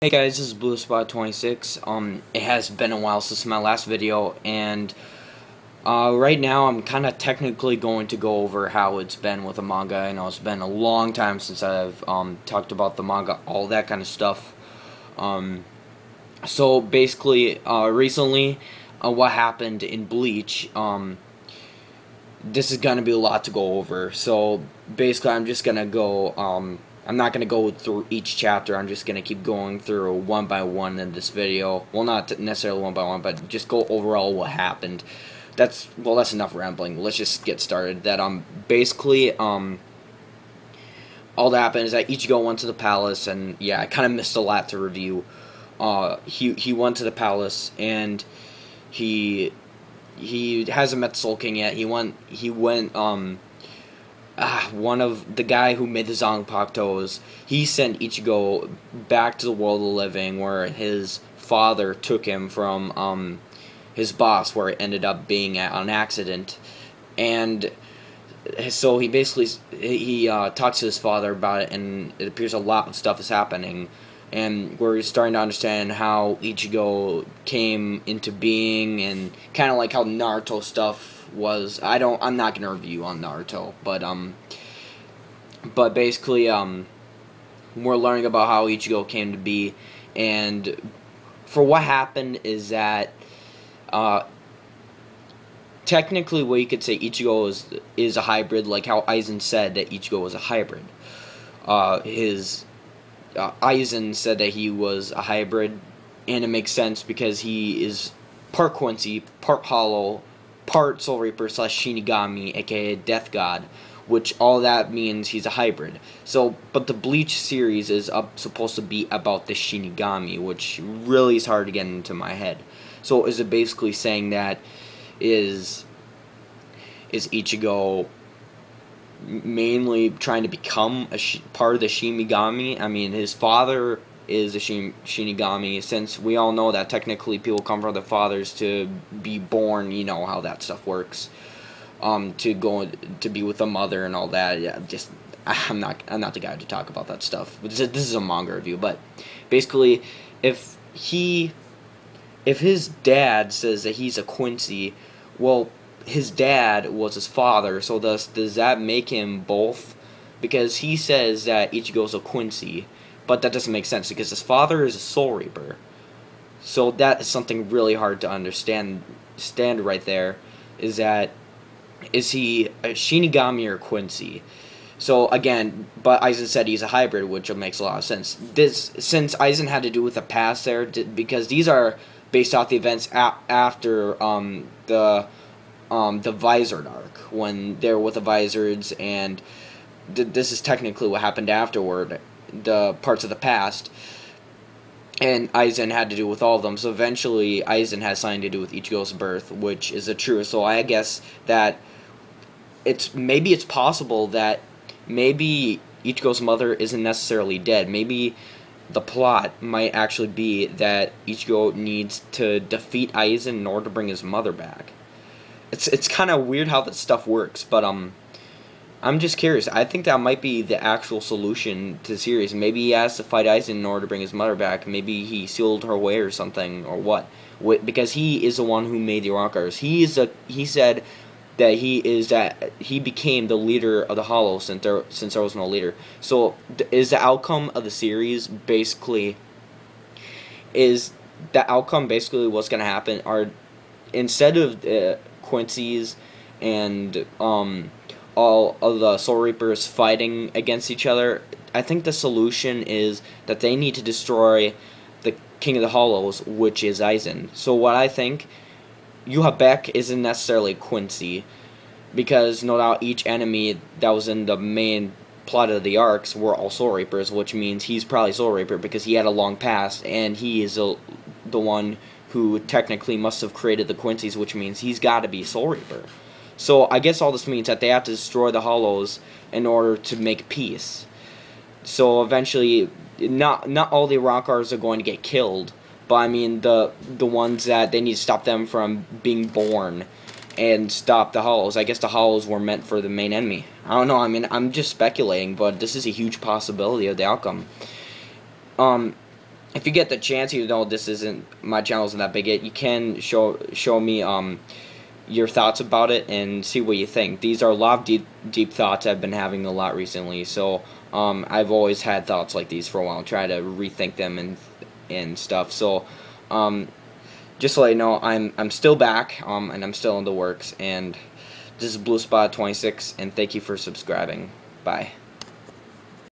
Hey guys, this is BlueSpot26. It has been a while since my last video, and right now I'm kind of technically going to go over how it's been with the manga. I know it's been a long time since I've talked about the manga, all that kind of stuff. So basically, recently, what happened in Bleach, this is gonna be a lot to go over. So basically, I'm just gonna go. I'm not gonna go through each chapter. I'm just gonna keep going through one by one in this video. Well, not necessarily one by one, but just go overall what happened. That's enough rambling. Let's just get started. That basically all that happened is that Ichigo went to the palace, and yeah, I kind of missed a lot to review. He went to the palace, and he hasn't met Soul King yet. He went one of the guy who made the Zanpakutos, he sent Ichigo back to the world of the living, where his father took him from his boss, where it ended up being an accident. And so he basically talks to his father about it, and it appears a lot of stuff is happening, and we're starting to understand how Ichigo came into being, and kind of like how Naruto stuff was. I'm not gonna review on Naruto, but basically we're learning about how Ichigo came to be, and for what happened is that technically what you could say, Ichigo is a hybrid, like how Aizen said that Ichigo was a hybrid. Aizen said that he was a hybrid, and it makes sense because he is part Quincy, part Hollow, part Soul Reaper / Shinigami, aka Death God, which all that means he's a hybrid. So, but the Bleach series is supposed to be about the Shinigami, which really is hard to get into my head. So, is it basically saying that is Ichigo mainly trying to become part of the Shinigami? I mean, his father is a Shinigami, since we all know that technically people come from their fathers to be born, you know how that stuff works, to go to be with a mother and all that. Yeah, just I'm not the guy to talk about that stuff. This is a manga review, but basically, if his dad says that he's a Quincy, well, his dad was his father, so does that make him both? Because he says that Ichigo's a Quincy, but that doesn't make sense because his father is a Soul Reaper. So that is something really hard to understand right there, is he a Shinigami or Quincy? So again, but Aizen said he's a hybrid, which makes a lot of sense. Since Aizen had to do with the past there, because these are based off the events after the Visored arc, when they're with the Visors, and this is technically what happened afterward, the parts of the past, and Aizen had to do with all of them. So eventually Aizen has something to do with Ichigo's birth, which is a truth. So I guess that it's possible that maybe Ichigo's mother isn't necessarily dead. Maybe the plot might actually be that Ichigo needs to defeat Aizen in order to bring his mother back. It's kind of weird how that stuff works, but I'm just curious. I think that might be the actual solution to the series. Maybe he has to fight Aizen in order to bring his mother back. Maybe he sealed her away or something, or what? Because he is the one who made the Rockers. He said that he became the leader of the Hollow since there was no leader. So is the outcome of the series basically what's going to happen? Are, instead of Quincy's and all of the Soul Reapers fighting against each other, I think the solution is that they need to destroy the King of the Hollows, which is Aizen. So what I think, Yuha Beck isn't necessarily Quincy, because no doubt each enemy that was in the main plot of the arcs were all Soul Reapers, which means he's probably Soul Reaper because he had a long past, and he is the one who technically must have created the Quincy's, which means he's got to be Soul Reaper. So I guess all this means that they have to destroy the Hollows in order to make peace. So eventually, not all the Rockars are going to get killed, but I mean the ones that they need to stop them from being born and stop the Hollows. I guess the Hollows were meant for the main enemy. I don't know. I mean, I'm just speculating, but this is a huge possibility of the outcome. if you get the chance, even though this isn't, my channel isn't that big yet, you can show me your thoughts about it and see what you think. These are a lot of deep thoughts I've been having a lot recently. So I've always had thoughts like these for a while, try to rethink them and stuff. So just to let you know, I'm still back, and I'm still in the works. And this is Blue Spot 26, and thank you for subscribing. Bye.